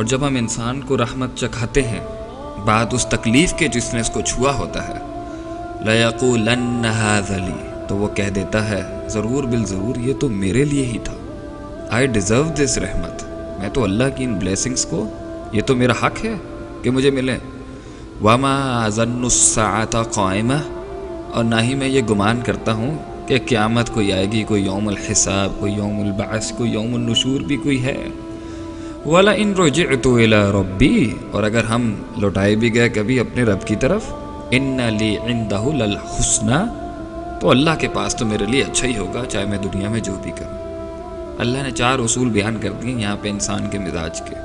اور جب ہم انسان کو رحمت چکھاتے ہیں بعد اس تکلیف کے جس نے اس کو چھوا ہوتا ہے، لَيَقُولَنَّ هَذَا لِي، تو وہ کہہ دیتا ہے ضرور بالضرور یہ تو میرے لیے ہی تھا. I deserve this رحمت، میں تو اللہ کی ان بلیسنگز کو، یہ تو میرا حق ہے کہ مجھے ملے. وَمَا أَظُنُّ السَّاعَةَ قَائِمَةً، اور نہ ہی میں یہ گمان کرتا ہوں کہ قیامت کوئی آئے گی، کوئی یوم الحساب، کوئی یوم البعث، کوئی یوم النشور بھی کوئی ہے. وَلَئِن رُجِعْتُ إِلَىٰ رَبِّي، اور اگر ہم لوٹائے بھی گئے کبھی اپنے رب کی طرف، إِنَّ لِي عِندَهُ لَلْحُسْنَىٰ، تو اللہ کے پاس تو میرے لیے اچھا ہی ہوگا چاہے میں دنیا میں جو بھی کروں. اللہ نے 4 اصول بیان کر دیے یہاں پہ انسان کے مزاج کے،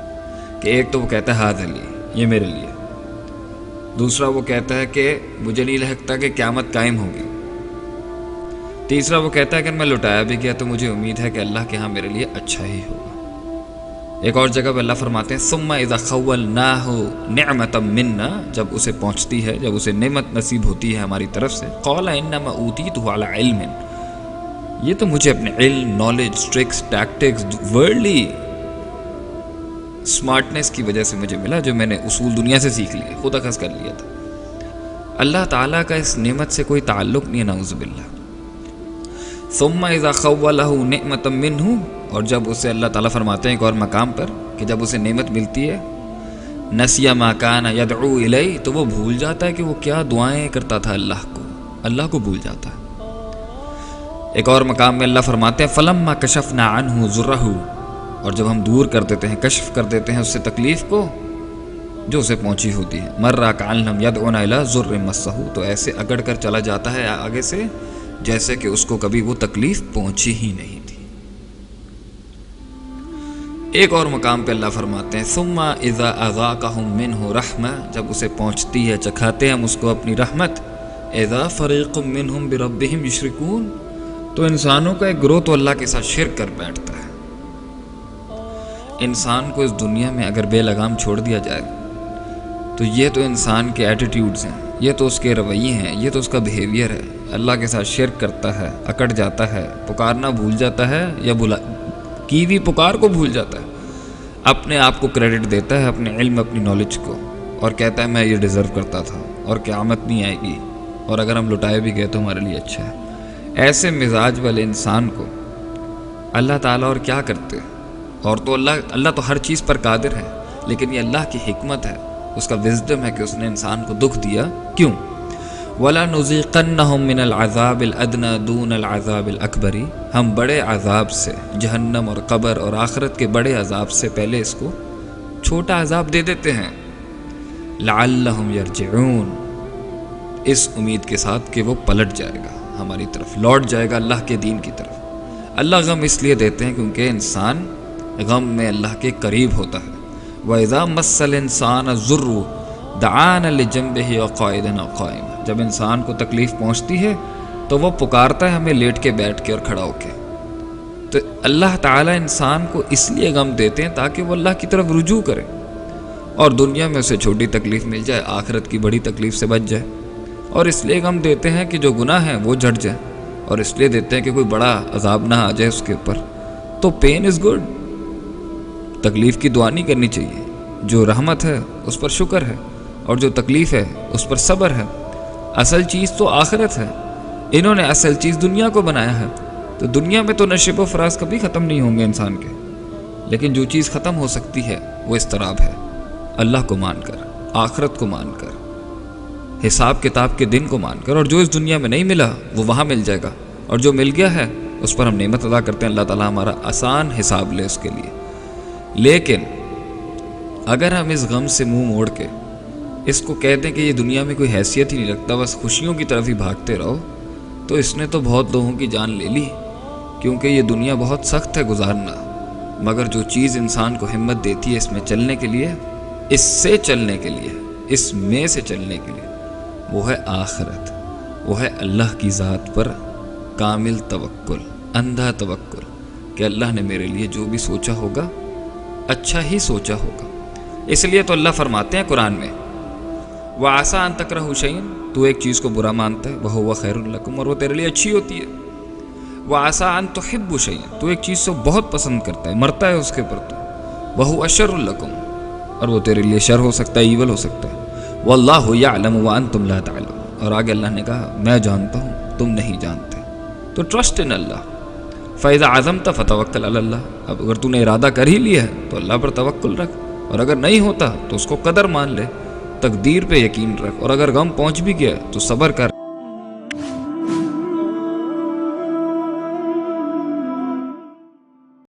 کہ ایک تو وہ کہتا ہے ہاذا لی، یہ میرے لیے. دوسرا وہ کہتا ہے کہ مجھے نہیں لگتا کہ قیامت قائم ہوگی. تیسرا وہ کہتا ہے کہ میں لوٹایا بھی گیا تو مجھے امید ہے کہ اللہ کے ہاں میرے لیے اچھا ہی ہوگا. ایک اور جگہ پہ اللہ فرماتے ہیں ثم اذا خولناه نعمة منا، جب اسے پہنچتی ہے، جب اسے نعمت نصیب ہوتی ہے ہماری طرف سے، قال انما اوتیته على علم، یہ تو مجھے اپنے علم، نالج، ٹرکس، ٹیکٹکس، ورلڈلی سمارٹنس کی وجہ سے مجھے ملا، جو میں نے اصول دنیا سے سیکھ لیے، خود اخذ کر لیا تھا. اللہ تعالیٰ کا اس نعمت سے کوئی تعلق نہیں ہے، نعوذ باللہ. ثم اذا خوله نعمة منه، اور جب اسے اللہ تعالیٰ فرماتے ہیں ایک اور مقام پر کہ جب اسے نعمت ملتی ہے، نسی ما کان یدعو الیہ، تو وہ بھول جاتا ہے کہ وہ کیا دعائیں کرتا تھا اللہ کو بھول جاتا ہے. ایک اور مقام میں اللہ فرماتے ہیں فلما کشفنا عنہ ضرہ، اور جب ہم دور کر دیتے ہیں، کشف کر دیتے ہیں اس سے تکلیف کو جو اسے پہنچی ہوتی ہے، مر کأن لم یدعنا الی ضر مسہ، تو ایسے اگڑ کر چلا جاتا ہے آگے سے جیسے کہ اس کو کبھی وہ تکلیف پہنچی ہی نہیں تھی. ایک اور مقام پہ اللہ فرماتے ہیں ثم اذا اذاقهم منه رحمہ، جب اسے پہنچتی ہے، چکھاتے ہیں ہم اس کو اپنی رحمت، اذا فریق منهم بربهم یشرکون، تو انسانوں کا ایک گروہ تو اللہ کے ساتھ شرک کر بیٹھتا ہے. انسان کو اس دنیا میں اگر بے لگام چھوڑ دیا جائے تو یہ تو انسان کے ایٹیٹیوڈز ہیں، یہ تو اس کے رویے ہیں، یہ تو اس کا بیہیویئر ہے. اللہ کے ساتھ شرک کرتا ہے، اکڑ جاتا ہے، پکارنا بھول جاتا ہے، یا کی بھی پکار کو بھول جاتا ہے، اپنے آپ کو کریڈٹ دیتا ہے، اپنے علم، اپنی نالج کو، اور کہتا ہے میں یہ ڈیزرو کرتا تھا اور قیامت نہیں آئے گی، اور اگر ہم لٹائے بھی گئے تو ہمارے لیے اچھا ہے. ایسے مزاج والے انسان کو اللہ تعالیٰ اور کیا کرتے، اور تو اللہ تو ہر چیز پر قادر ہے، لیکن یہ اللہ کی حکمت ہے، اس کا وزڈم ہے کہ اس نے انسان کو دکھ دیا. کیوں؟ وَلَنُذِيقَنَّهُم مِّنَ الْعَذَابِ الْأَدْنَىٰ دُونَ الْعَذَابِ الْأَكْبَرِ، ہم بڑے عذاب سے، جہنم اور قبر اور آخرت کے بڑے عذاب سے پہلے اس کو چھوٹا عذاب دے دیتے ہیں. لَعَلَّهُمْ يَرْجِعُونَ، اس امید کے ساتھ کہ وہ پلٹ جائے گا ہماری طرف، لوٹ جائے گا اللہ کے دین کی طرف. اللہ غم اس لیے دیتے ہیں کیونکہ انسان غم میں اللہ کے قریب ہوتا ہے. وَإِذَا مَسَّ الْإِنسَانَ الضُّرُّ دَعَانَ لِجَنبِهِ وَقَاعِدًا أَوْ قَائِمًا، جب انسان کو تکلیف پہنچتی ہے تو وہ پکارتا ہے ہمیں لیٹ کے، بیٹھ کے اور کھڑا ہو کے. تو اللہ تعالیٰ انسان کو اس لیے غم دیتے ہیں تاکہ وہ اللہ کی طرف رجوع کرے، اور دنیا میں اسے چھوٹی تکلیف مل جائے، آخرت کی بڑی تکلیف سے بچ جائے. اور اس لیے غم دیتے ہیں کہ جو گناہ ہیں وہ جھٹ جائے، اور اس لیے دیتے ہیں کہ کوئی بڑا عذاب نہ آ جائے اس کے اوپر. تو پین از گڈ، تکلیف کی دعا نہیں کرنی چاہیے. جو رحمت ہے اس پر شکر ہے، اور جو تکلیف ہے اس پر صبر ہے. اصل چیز تو آخرت ہے، انہوں نے اصل چیز دنیا کو بنایا ہے. تو دنیا میں تو نشیب و فراز کبھی ختم نہیں ہوں گے انسان کے، لیکن جو چیز ختم ہو سکتی ہے وہ اضطراب ہے. اللہ کو مان کر، آخرت کو مان کر، حساب کتاب کے دن کو مان کر، اور جو اس دنیا میں نہیں ملا وہ وہاں مل جائے گا، اور جو مل گیا ہے اس پر ہم نعمت ادا کرتے ہیں. اللہ تعالیٰ ہمارا آسان حساب لے اس کے لیے. لیکن اگر ہم اس غم سے منہ موڑ کے اس کو کہتے ہیں کہ یہ دنیا میں کوئی حیثیت ہی نہیں رکھتا، بس خوشیوں کی طرف ہی بھاگتے رہو، تو اس نے تو بہت لوگوں کی جان لے لی. کیونکہ یہ دنیا بہت سخت ہے گزارنا، مگر جو چیز انسان کو ہمت دیتی ہے اس میں چلنے کے لیے، اس سے چلنے کے لیے، اس میں سے چلنے کے لیے، وہ ہے آخرت، وہ ہے اللہ کی ذات پر کامل توکل، اندھا توکل، کہ اللہ نے میرے لیے جو بھی سوچا ہوگا اچھا ہی سوچا ہوگا. اس لیے تو اللہ فرماتے ہیں قرآن میں وَعَسَىٰ أَن تَكْرَهُوا شَيْئًا، تو ایک چیز کو برا مانتا ہے، وَهُوَ خَيْرٌ لَكُمْ، اور وہ تیرے لیے اچھی ہوتی ہے. وَعَسَىٰ أَن تُحِبُّوا شَيْئًا، تو ایک چیز کو بہت پسند کرتا ہے، مرتا ہے اس کے پر، تو وَهُوَ شَرٌ لَكُمْ، اور وہ تیرے لیے شر ہو سکتا ہے، ایول ہو سکتا ہے۔ واللہ یعلم وانتم لا تعلمون، اور آگے اللہ نے کہا میں جانتا ہوں تم نہیں جانتے، تو ٹرسٹ ان اللہ۔ فَإِذَا عَزَمْتَ فَتَوَكَّلْ عَلَى اللَّهِ، اب اگر تو نے ارادہ کر ہی لیا ہے تو اللہ پر توکل رکھ، اور اگر نہیں ہوتا تو اس کو قدر مان لے، تقدیر پہ یقین رکھ، اور اگر غم پہنچ بھی گیا تو صبر کر۔